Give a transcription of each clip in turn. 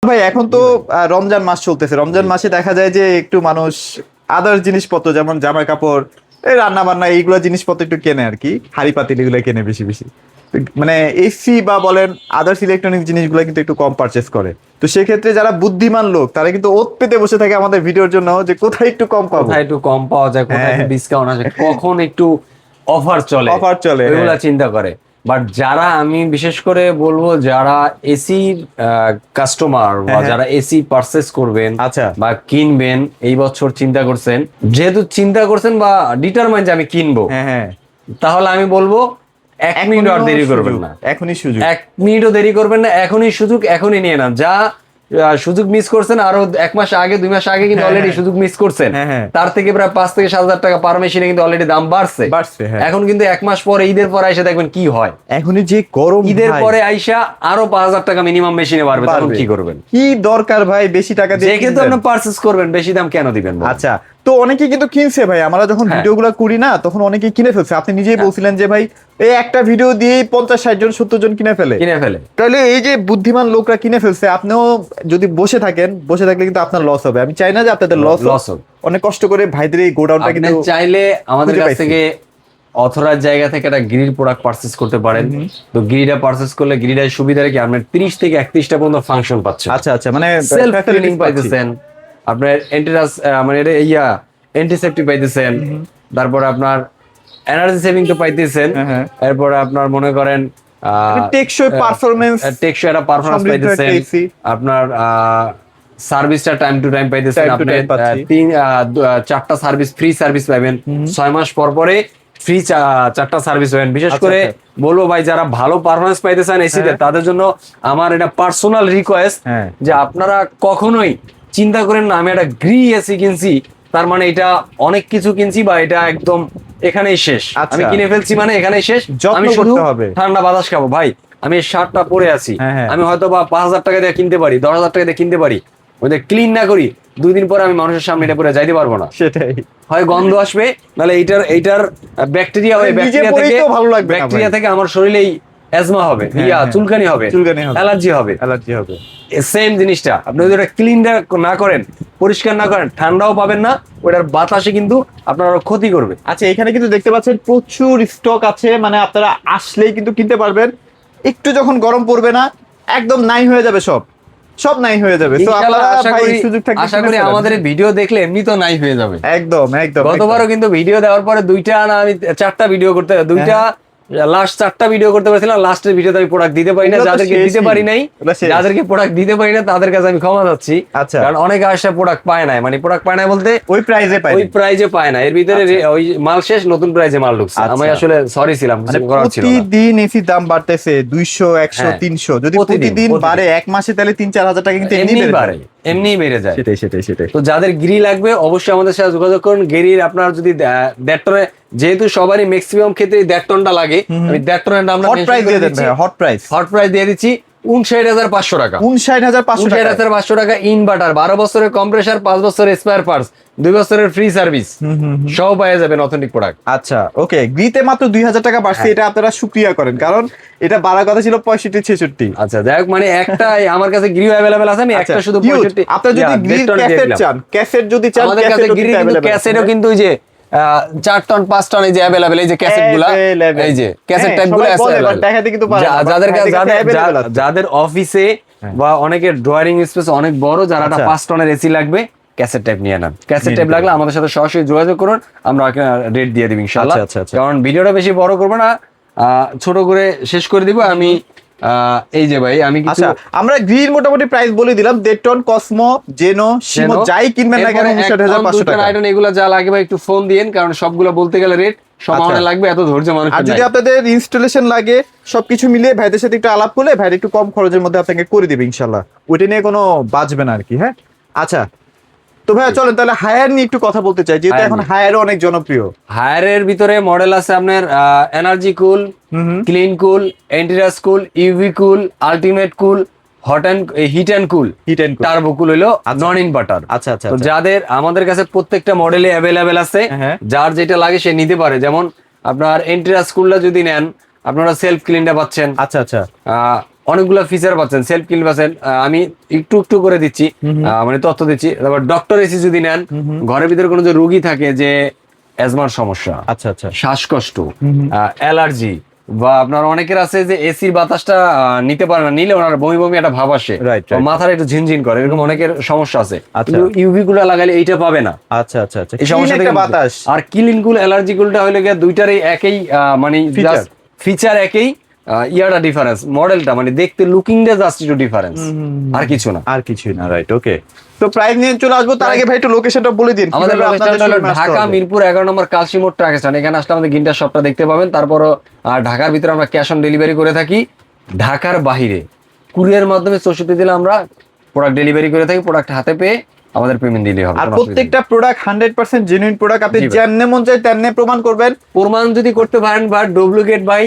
ভাই এখন তো রমজান মাস চলতেছে, রমজান মাসে দেখা যায় যে একটু মানুষ আদার জিনিসপত্র যেমন জামা কাপড়, এই রান্না বান্না এইগুলো জিনিসপত্র একটু কেনে আর কি, হাড়ি পাতিল এগুলো কেনে বেশি বেশি। মানে এসি বা বলেন আদার্স ইলেকট্রনিক জিনিসগুলো কিন্তু একটু কম পারচেস করে। তো সেক্ষেত্রে যারা বুদ্ধিমান লোক তারা কিন্তু ওত পেতে বসে থাকে আমাদের ভিডিওর জন্য যে কোথায় একটু কম পাবো, কোথায় একটু কম পাওয়া যায়, কোথায় একটু ডিসকাউন্ট আছে, কখন একটু অফার চলে এগুলা চিন্তা করে। বাট যারা আমি বিশেষ করে বলবো যারা এসির কাস্টমার বা যারা এসি পারচেস করবেন আচ্ছা বা কিনবেন এই বছর চিন্তা করছেন, যেহেতু চিন্তা করছেন বা ডিটারমাইন যে আমি কিনবো, তাহলে আমি বলবো 1 মিনিট আর দেরি করবেন না, এখনই সুযোগ, 1 মিনিটও দেরি করবেন না, এখনই সুযোগ, এখনই নিয়ে নেন। যা সুযোগ মিস করছেন আরো 1 মাস আগে 2 মাস আগে কিন্তু অলরেডি সুযোগ মিস করছেন, তার থেকে প্রায় 5 থেকে 7,000 টাকা পার মেশিনে কিন্তু অলরেডি দাম বাড়ছে। এখন কিন্তু 1 মাস পরে ঈদের পরে আইসা দেখবেন কি হয়, এখনই যে গরম, ঈদের পরে আইসা আরো 5,000 টাকা মিনিমাম মেশিনে বাড়বে, তখন কি করবেন? কি দরকার ভাই বেশি টাকা দিয়ে দেখে তো আপনি পারচেজ করবেন, বেশি দাম কেন দিবেন? আচ্ছা, তো অনেকে কিন্তু কিনছে ভাই, আমরা যখন ভিডিওগুলো করি না তখন অনেকে কিনে ফেলছে। আপনি নিজেই বলছিলেন যে ভাই এই একটা ভিডিও দিয়ে 50-60 জন 70 জন কিনে ফেলে। তাহলে এই যে বুদ্ধিমান লোকরা কিনে ফেলছে, আপনিও যদি বসে থাকেন, বসে থাকলে কিন্তু আপনার লস হবে। আমি চাই না যে আপনাদের লস হবে। অনেক কষ্ট করে ভাইদের এই গোডাউনটা কিন্তু চাইলে আমাদের কাছ থেকে অথরাইজ জায়গা থেকে একটা গ্রিল প্রোডাক্ট পারচেজ করতে পারেন। তো গ্রিলটা পারচেজ করলে গ্রিলের সুবিধা কি আপনার 30 থেকে 31টা পর্যন্ত ফাংশন পাচ্ছেন। আচ্ছা আচ্ছা, মানে সেলফ ক্লিনিং পাইতেছেন, আপনার এন্টিরাস মানে অ্যান্টিসেপ্টিক পাইতেছেন, তারপর আপনার এনার্জি সেভিং তো পাইতেছেন, এরপর আপনার মনে করেন টেকসই পারফরম্যান্স, টেকসই একটা পারফরম্যান্স পাইতেছেন, আপনার সার্ভিসটা টাইম টু টাইম পাইতেছেন, আপনি 4টা সার্ভিস ফ্রি সার্ভিস পাবেন, 6 মাস পর পরে ফ্রি 4টা সার্ভিস পাবেন। বিশেষ করে বলবো ভাই যারা ভালো পারফরম্যান্স পাইতেছেন এসিতে, তাদের জন্য আমার এটা পার্সোনাল রিকোয়েস্ট যে আপনারা কখনোই চিন্তা করেন না আমি একটা গ্রি এসি কিনছি তার মানে এটা অনেক কিছু কিনছি বা এটা একদম এখানেই শেষ, আমি কিনে ফেলছি মানে এখানেই শেষ, আমি শুধু ঠান্ডা বাতাস খাবো। ভাই আমি এই শার্টটা পরে আছি, আমি হয়তো বা 5,000 টাকা দিয়ে কিনতে পারি, 10,000 টাকা দিয়ে কিনতে পারি, ওদের ক্লিন না করি 2 দিন পরে আমি মানুষের সামনে এটা পরে যাইতে পারবো না। সেটাই হয় গন্ধ আসবে, নাহলে এইটার ব্যাকটেরিয়া হবে, ব্যাকটেরিয়া থেকে আমার শরীরেই অ্যাজমা হবে, চুলকানি হবে, অ্যালার্জি হবে। সেম জিনিসটা আপনি যদি ওটা ক্লিন না করেন, পরিষ্কার না করেন, ঠান্ডাও পাবেন না, ওটার বাতাসে কিন্তু আপনার ক্ষতি করবে। আচ্ছা, এখানে কিন্তু দেখতে পাচ্ছেন প্রচুর স্টক আছে, মানে আপনারা আসলেই কিন্তু কিনতে পারবেন। একটু যখন গরম পড়বে না একদম নাই হয়ে যাবে, সব নাই হয়ে যাবে। তো আপনারা ভাই সুযোগ থাকলে আশা করি আমাদের ভিডিও দেখলে এমনি তো নাই হয়ে যাবে। একদম একদম। গতবারও কিন্তু ভিডিও দেওয়ার পরে 2টা না আমি 4টা ভিডিও করতে, 2টা লাস্ট 4টা ভিডিও করতে পারছিলাম, লাস্টের ভিডিওতে আমি প্রোডাক্ট দিতে পারি না, যাদেরকে দিতে পারি নাই, যাদেরকে প্রোডাক্ট দিতে পারি না তাদের কাছে আমি ক্ষমা চাচ্ছি। কারণ অনেকে আসে প্রোডাক্ট পায় না, মানে প্রোডাক্ট পায় না বলতে ওই প্রাইজে পায় না, এর ভিতরে ওই মাল শেষ, নতুন প্রাইজে মাল ঢুকছে। আমি আসলে সরি ছিলাম, প্রতিদিন এসি দাম বাড়তেছে 200 100 300, যদি প্রতিদিন বাড়ে এক মাসে তাহলে 3-4 হাজার টাকা কিন্তু এমনি বেড়ে যায়। সেটাই। তো যাদের গ্রি লাগবে অবশ্যই আমাদের সাথে যোগাযোগ করুন। গ্রির আপনার যদি 1.5 টনে, যেহেতু সবারই ম্যাক্সিমাম ক্ষেত্রে 1.5 টনটা লাগে, আমি 1.5 টনের দামটা হট প্রাইস দিয়ে দিচ্ছি 59,500 টাকা। 59,500 টাকা ইনভার্টার, 12 বছরের কম্প্রেসার, 5 বছরের স্পেয়ার পার্টস, 2 বছরের ফ্রি সার্ভিস সব পেয়ে যাবেন অথেন্টিক প্রোডাক্ট। আচ্ছা ওকে, গ্রিতে মাত্র 2,000 টাকা বাড়ছে, এটা আপনারা শুকরিয়া করেন, কারণ এটা বাড়ার কথা ছিল 65-66। আচ্ছা যাই হোক, মানে একটা আমার কাছে গ্রি अवेलेबल আছে, আমি একটা শুধু 65। আপনি যদি গ্রি ক্যাসেট চান, ক্যাসেট যদি চান, আমাদের কাছে গ্রি কিন্তু ক্যাসেটও কিন্তু ওই যে 4 টন 5 টন এই যে अवेलेबल, এই যে ক্যাসেটগুলো, এই যে ক্যাসেট টাইপগুলো আছে, দেখাতে কিন্তু পারেন যাদের অফিসে বা অনেকের ড্রয়িং স্পেস অনেক বড়, যারা 5 টনের এসি লাগবে ক্যাসেট টাইপ নিয়ে নেন। ক্যাসেট টাইপ লাগলে আমাদের সাথে সরাসরি যোগাযোগ করুন, আমরা রেট দিয়ে দিব ইনশাআল্লাহ। কারণ ভিডিওটা বেশি বড় করব না, ছোট করে শেষ করে দিব আমি। এই যে ভাই আমি কিছু, আমরা গ্রিন মোটামুটি প্রাইস বলে দিলাম, 1.5 টন কসমো, জেনো, শিমো যাই কিনবেন না কেন 59,500 টাকা। আইটেম এগুলো যা লাগে ভাই একটু ফোন দিয়েন, কারণ সবগুলো বলতে গেলে রেট সমানে লাগবে, এত ধৈর্য মানুষ। আর যদি আপনাদের ইনস্টলেশন লাগে সবকিছু মিলিয়ে ভাইদের সাথে একটু আলাপ করলে ভাই একটু কম খরচের মধ্যে আপনাকে করে দিবে ইনশাআল্লাহ, ওইটা নিয়ে কোনো বাঁচবে না আর কি। হ্যাঁ আচ্ছা, তো ভাই চলেন তাহলে হায়ার নিয়ে একটু কথা বলতে চাই, যেহেতু এখন হায়ারও অনেক জনপ্রিয়। হায়ারের ভিতরে মডেল আছে আপনার energy cool, clean cool, antirust cool, UV cool, ultimate cool, heat and cool, turbo cool হলো নন ইনভার্টার। আচ্ছা আচ্ছা, তো যাদের আমাদের কাছে প্রত্যেকটা মডেলে अवेलेबल আছে, যার যেটা লাগে সে নিতে পারে। যেমন আপনার এন্টিরাস কুলটা যদি নেন আপনারা সেলফ ক্লিনটা পাচ্ছেন। আচ্ছা আচ্ছা, অনেকগুলো ফিচার পাচ্ছেন, সেলফ ক্লিন পাচ্ছেন। আমি একটু একটু করে দিচ্ছি, মানে তথ্য দিচ্ছি। তারপর ডক্টর এসি যদি নেন, ঘরের ভিতরে কোনো যে রোগী থাকে যে অ্যাজমার সমস্যা, আচ্ছা আচ্ছা, শ্বাসকষ্ট, অ্যালার্জি, বা আপনার অনেকের আছে যে এসির বাতাসটা নিতে পারে না, নিলে ওনার বমি বমি একটা ভাব আসে, Right, বা right. মাথার একটু ঝিনঝিন করে, এরকম অনেকের সমস্যা আছে। আচ্ছা। কিন্তু ইউভি গুলা লাগাইলে এইটা পাবে না। আচ্ছা আচ্ছা আচ্ছা, এই সমস্যা clean থেকে একটা বাতাস। আর ক্লিন কুল, অ্যালার্জি কুলটা হইলে গিয়ে দুইটারই একই মানে Feature. ফিচার একই, ইয়াটা ডিফারেন্স, মডেলটা মানে দেখতে লুকিংটা জাস্ট একটু ডিফারেন্স, আর কিছু না। আর কিছুই না, রাইট, ওকে। তো প্রাইস নিয়ে চলে আসবো, তার আগে ভাই একটু লোকেশনটা বলে দিন। আমাদের কিভাবে আপনাদের লোকেশনটা হলো showroom আসতে ঢাকা হবে? মিরপুর 11 নম্বর কালসি মোড় ট্রাক স্ট্যান্ড। এখানে আসলে আমাদের গিন্টার শপটা দেখতে পাবেন। তারপরও ঢাকার ভিতরে আমরা ক্যাশ অন ডেলিভারি করে থাকি। ঢাকার বাহিরে কুরিয়ার মাধ্যমে 64 দিলে আমরা প্রোডাক্ট ডেলিভারি করে থাকি। প্রোডাক্ট হাতে পেয়ে আমাদের পেমেন্ট দিলেই হবে। আর প্রত্যেকটা প্রোডাক্ট 100% জেনুইন প্রোডাক্ট, আপনি জি ভাই। যেমনে মন চাই তেমনে প্রমাণ করবেন। প্রমাণ যদি করতে পারেন বা ডুপ্লিকেট ভাই,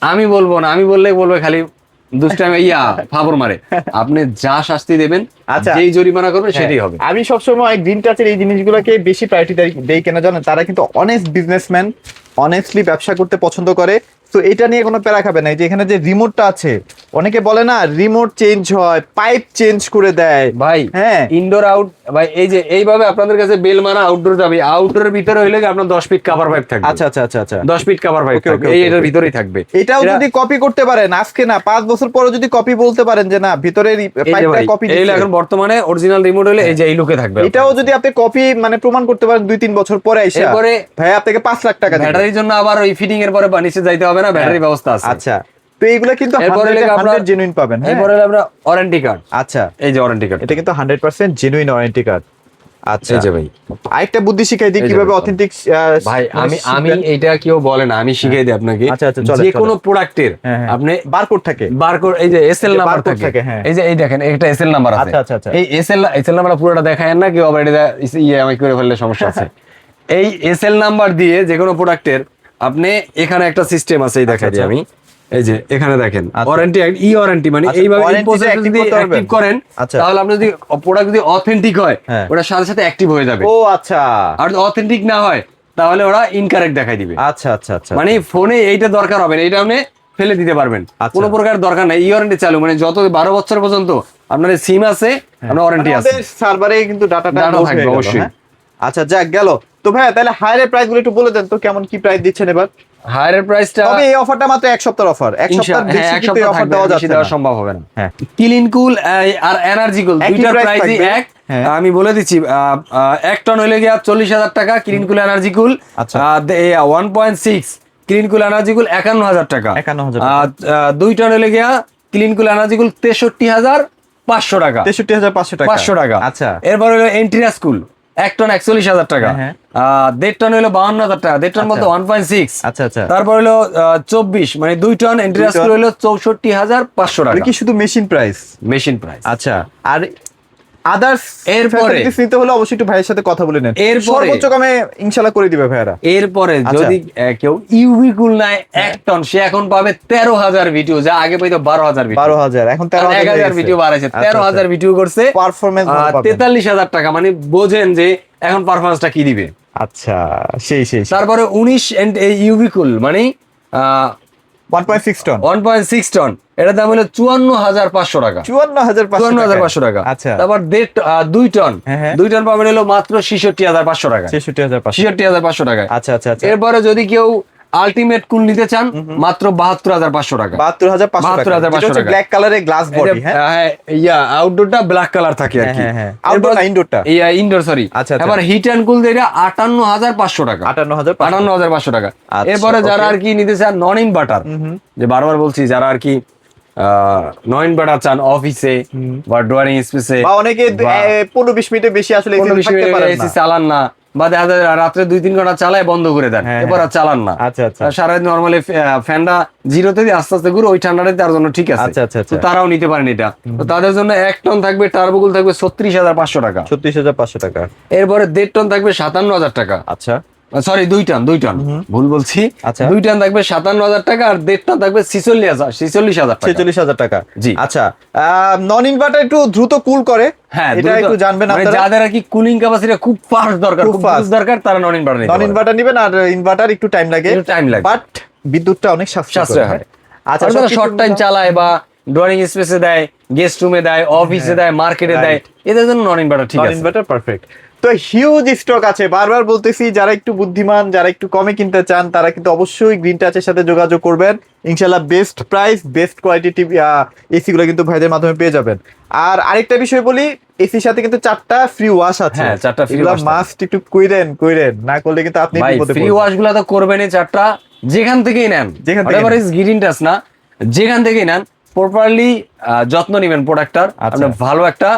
আমি বলবো না, আমি বললেই বলবে খালি দুষ্টামি ফাবর মারে। আপনি যা শাস্তি দেবেন, আচ্ছা। যেই জরিমানা করবেন সেটাই হবে। আমি সবসময় গ্রিন টাচের এই জিনিসগুলোকে বেশি প্রায়োরিটি দেই কেন জানেন? তারা কিন্তু অনেস্ট বিজনেসম্যান, অনেস্টলি ব্যবসা করতে পছন্দ করে। তো এটা নিয়ে কোনো প্যারা খাবে না। এই যে এখানে যে রিমোটটা আছে, অনেকে বলে না রিমোট চেঞ্জ হয়, পাইপ চেঞ্জ করে দেয় ভাই হ্যাঁ, ইনডোর আউট ভাই, এই যে এইভাবে আপনাদের কাছে বেল মারা আউটডোর যাবে, আউটডোরের ভিতরে হইলে কি আপনার 10 ফিট কভার পাইপ থাকবে। আচ্ছা আচ্ছা আচ্ছা আচ্ছা, 10 ফিট কভার পাইপ Okay, থাকবে, okay, এই okay, এটার okay. ভিতরেই থাকবে। এটাও যদি কপি করতে পারেন, আজকে না 5 বছর পরে যদি কপি বলতে পারেন যে না ভিতরের পাইপটা কপি এই এখন বর্তমানে অরিজিনাল রিমোট হলে এই যে এই লুকে থাকবে। এটাও যদি আপনি কপি মানে প্রমাণ করতে পারেন 2-3 বছর পরে আইসা, এরপরে ভাই আপনাকে 5 লাখ টাকা দিবে। ব্যাটারির জন্য আবার ওই ফিটিং এর পরে নিচে যাইতে হবে না, ব্যাটারি ব্যবস্থা আছে। আচ্ছা, তো এইগুলা কিন্তু এরপরে 100% জেনুইন পাবেন। হ্যাঁ, এরপরে আমরা ওয়ারেন্টি কার্ড, আচ্ছা, এই যে ওয়ারেন্টি কার্ড, এটা কিন্তু 100% জেনুইন ওয়ারেন্টি কার্ড। আচ্ছা, এই যে ভাই আরেকটা বুদ্ধি শিখাই দিই এই যে কিভাবে ভাই। অথেন্টিক। ভাই আমি এইটা কেউ বলে না, আমি শিখিয়ে দিই আপনাকে। আচ্ছা, আচ্ছা, চলে, যে চলে। কোনো প্রোডাক্টের হ্যাঁ, হ্যাঁ। আপনি বারকোড থাকে, বারকোড, এই যে এসএল এই যে নাম্বার barcode থাকে, থাকে, হ্যাঁ। এই যে এই দেখেন একটা এসএল নাম্বার আছে। আচ্ছা, আচ্ছা, আচ্ছা। এই এসএল নাম্বার পুরোটা দেখায় না, কেউ আবার এটা আমি করে ফেললে সমস্যা আছে। এই এসএল নাম্বার দিয়ে যে কোনো প্রোডাক্টের আপনি এখানে একটা সিস্টেম আছে, এই দেখাই দিই আচ্ছা। আমি। এই যে এখানে দেখেন আচ্ছা। ওয়ারেন্টি, ই ওয়ারেন্টি মানে আচ্ছা, এইভাবে warranty process টা active যদি করতে পারবেন? অ্যাক্টিভ করেন, আচ্ছা। তাহলে আপনি যদি প্রোডাক্ট যদি অথেন্টিক হয়, হ্যাঁ। ওটার সাথে সাথে অ্যাক্টিভ হয়ে যাবে। ও আচ্ছা আর যদি অথেন্টিক না হয় তাহলে ওরা ইনকারেক্ট দেখাই দিবে। আচ্ছা আচ্ছা আচ্ছা, মানে ফোনে এইটা দরকার হবে না, এইটা আপনি ফেলে দিতে পারবেন, আচ্ছা। কোনো প্রকার দরকার নাই। ই ওয়ারেন্টি চালু, মানে যত 12 বছর পর্যন্ত আপনার সিম আছে, আপনার ওয়ারেন্টি আছে। আমাদের সার্ভারে কিন্তু ডাটাটা Data load থাকবে হয়ে গেল, অবশ্যই। হ্যাঁ? আচ্ছা, যাক গেল। তো ভাইয়া তাহলে হায়ারের প্রাইস গুলো একটু বলে দেন তো, কেমন কি প্রাইস দিচ্ছেন এবার? হায়ারের প্রাইসটা তবে এই অফারটা মাত্র এক সপ্তাহের অফার, এক সপ্তাহ বেশি এক কিন্তু এই সপ্তাহ অফার থাকবে, দেওয়া বেশি যাচ্ছে দেওয়া না। সম্ভব হবে না। হ্যাঁ, ক্লিন কুল আর এনার্জি কুল একই দুইটার price প্রাইসই থাকবে। এক। হ্যাঁ। আমি বলে দিচ্ছি, 1 টন হইলে গিয়া 40,000 টাকা ক্লিন কুল এনার্জি কুল। আচ্ছা। 1.6 ক্লিন কুল এনার্জি কুল 51,000 টাকা। 51,000 টাকা। 2 টন হইলে গিয়া ক্লিন কুল এনার্জি কুল 63,500 টাকা। 63,500 টাকা। 500 টাকা। আচ্ছা, এরপর হলো এন্টিনা স্কুল 1 টন 41,000 টাকা। হ্যাঁ, 1.5 টন হলো 52,000 টাকা। 1.5 টন বলতে 1.6। আচ্ছা আচ্ছা, তারপর হলো 24 মানে 2 টন এন্টিনা 2 টন। স্কুল হলো 64,500 এটা টাকা কি শুধু মেশিন প্রাইস? Machine price. আচ্ছা, আর আদার্স এরপরে- নিতে হলে অবশ্যই একটু ভাইয়ের সাথে কথা বলে নেন। এরপরে- সর্বোচ্চ কমে ইনশাআল্লাহ করে দিবে ভাইয়ারা। এরপরে আচ্ছা। যদি কেউ ইউভি কুল নাই 1 টন, সে এখন পাবে 13,000 ভিডিও, যা আগে পাইতো 12,000 ভিডিও। 12,000, এখন 13,000 1,000 ভিডিও বাড়াইছে, 13,000 ভিডিও করছে। পারফরম্যান্স 43,000 টাকা, মানে বোঝেন যে এখন পারফরম্যান্সটা কি দিবে। আচ্ছা, সেই সেই তারপরে 19 ইউভি কুল মানে 1.6 টন, 1.6 টন, এটার দাম হলো 54,500 টাকা। 54,500 টাকা। আচ্ছা, তারপর 2 টন, হ্যাঁ, হ্যাঁ। 2 টন পাবেন হলো মাত্র 66,500 টাকা। 66,500। 66,500 টাকায়। আচ্ছা আচ্ছা আচ্ছা, এরপরে যদি কেউ আলটিমেট কুল নিতে চান, মাত্র 72,500 টাকা। 72,500 টাকা। 72,500 যেটা হচ্ছে টাকা। ব্ল্যাক কালারের গ্লাস বডি, হ্যাঁ আউটডোরটা ব্ল্যাক কালার থাকে আর কি। হ্যাঁ, হ্যাঁ, আউটডোর না ইনডোরটা। Indoor sorry. আচ্ছা, আচ্ছা। এবার হিট অ্যান্ড কুল দিয়ে 58,500 টাকা। 58,500 টাকা। আচ্ছা, এরপরে যারা okay. আর কি নিতে চান নন ইনভার্টার, যে বারবার বলছি, যারা আর কি নন ইনভার্টার চান অফিসে বা ড্রয়িং স্পেসে, বা অনেকে 15-20 মিনিটের বেশি আসলে এসি থাকতে পারেন না। এসি চালান না, বা দেখা যায় রাত্রে 2-3 ঘন্টা চালায় বন্ধ করে দেন, হ্যাঁ, এবার আর চালান না। আচ্ছা, আচ্ছা। সারা নরমালি ফ্যানটা জিরোতে দিয়ে আস্তে আস্তে ঘুরে, ওই ঠান্ডাটা তার জন্য ঠিক আছে। আচ্ছা, আচ্ছা, আচ্ছা। তো তারাও নিতে পারেন এটা। তো তাদের জন্য 1 টন থাকবে টার্বোকুল থাকবে 36,500 টাকা। 36,500 টাকা। এরপরে 1.5 টন থাকবে 57,000 টাকা। আচ্ছা, সরি 2 টন ভুল বলছি। আচ্ছা। 2 টন থাকবে 57,000 টাকা, আর 1.5 টন থাকবে 46,000 টাকা। 46,000 টাকা। জি। আচ্ছা, নন ইনভার্টার একটু দ্রুত কুল করে, হ্যাঁ, এটা দ্রুত- একটু জানবেন মানে আপনারা। যাদের আর কি কুলিং ক্যাপাসিটি খুব ফাস্ট দরকার, খুব খুব fast fast দরকার, তারা নন ইনভার্টার নিতে নন পারে। ইনভার্টার নিবেন, আর ইনভার্টার একটু টাইম লাগে, একটু time লাগে। বাট বিদ্যুৎটা অনেক সাশ্রয় সাশ্রয় হয়। আচ্ছা, আর যারা সবকিছু শর্ট টাইম মিলাও। চালায় বা ড্রয়িং স্পেসে দেয়, গেস্ট রুমে দেয়, অফিসে দেয়, মার্কেটে দেয়, এদের জন্য নন ইনভার্টার ঠিক আছে। Inverter perfect. তো হিউজ স্টক আছে, বারবার বলতেছি যারা একটু বুদ্ধিমান, যারা একটু কমে কিনতে চান তারা কিন্তু অবশ্যই গ্রিন টাচের সাথে যোগাযোগ করবেন। ইনশাআল্লাহ best price, best quality AC গুলো কিন্তু ভাইদের মাধ্যমে পেয়ে যাবেন। আর আরেকটা বিষয় বলি, এসির সাথে কিন্তু 4টা ফ্রি ওয়াশ আছে। হ্যাঁ, 4টা free wash থাকে। মাস্ট একটু কইরেন, না করলে কিন্তু আপনি ভাই বিপদে ফ্রি পড়বেন। ওয়াশ গুলা তো করবেনই 4টা, যেখান থেকেই নেন, যেখান থেকে whatever is গ্রিন টাচ না, যেখান থেকেই নেন প্রপারলি যত্ন নেবেন প্রোডাক্টটার, আপনি ভালো একটা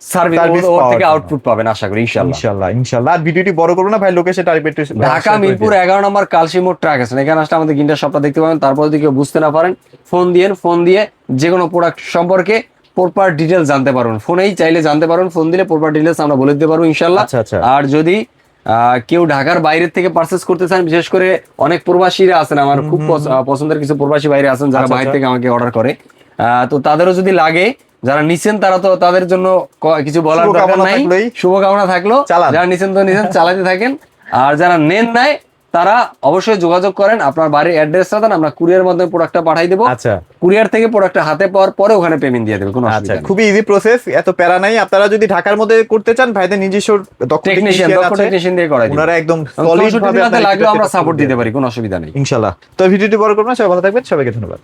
সার্ভিস Service ওর পাওয়ার থেকে জন্য। আউটপুট পাবেন আশা করি ইনশাআল্লাহ। ইনশাআল্লাহ। আর ভিডিওটি বড় করবো না ভাই, লোকেশনটা আরেকটু ঢাকা মিরপুর 11 নম্বর কালশি মোড় ট্রাক আছে, এখানে আসলে আমাদের গিন্ডার শপটা দেখতে পাবেন। তারপর যদি কেউ বুঝতে না পারেন ফোন দিয়ে যে কোনো প্রোডাক্ট সম্পর্কে প্রপার ডিটেলস জানতে পারবেন, ফোনেই চাইলে জানতে পারবেন, ফোন দিলে প্রপার ডিটেলস আমরা বলে দিতে পারবো ইনশাআল্লাহ। আচ্ছা, আচ্ছা। আর যদি কেউ ঢাকার বাইরের থেকে পারচেস করতে চান, বিশেষ করে অনেক প্রবাসীরা আছেন, আমার খুব পছন্দের কিছু প্রবাসী বাইরে আছেন যারা আচ্ছা, বাইরে আচ্ছা। থেকে আমাকে অর্ডার করে, তো তাদেরও যদি লাগে, যারা নিছেন তারা তো তাদের জন্য কিছু বলার দরকার শুভকামনা নাই, থাকলোই। শুভকামনা থাকলো। চালান। যারা নিছেন তো নিছেন, চালাতে থাকেন। আর যারা নেন নাই তারা অবশ্যই যোগাযোগ করেন, আপনার বাড়ির অ্যাড্রেসটা দেন, আমরা কুরিয়ার মাধ্যমে প্রোডাক্টটা পাঠিয়ে দেবো। আচ্ছা। কুরিয়ার থেকে প্রোডাক্টটা হাতে পাওয়ার পরে ওখানে পেমেন্ট দিয়ে দেবে, কোনো আচ্ছা, অসুবিধা নেই। খুবই ইজি প্রসেস, এত প্যারা নাই। আপনারা যদি ঢাকার মধ্যে করতে চান, ভাইদের নিজস্ব দক্ষ টেকনিশিয়ান, technician দক্ষ আছে, টেকনিশিয়ান দিয়ে করাই দিবে। ওনারা একদম solid সলিড ভাবে লাগলেও আমরা সাপোর্ট দিতে পারি, কোনো অসুবিধা নেই ইনশাআল্লাহ। তো ভিডিওটি বড় করবো না, সবাই ভালো থাকবেন, সবাইকে ধন্যবাদ।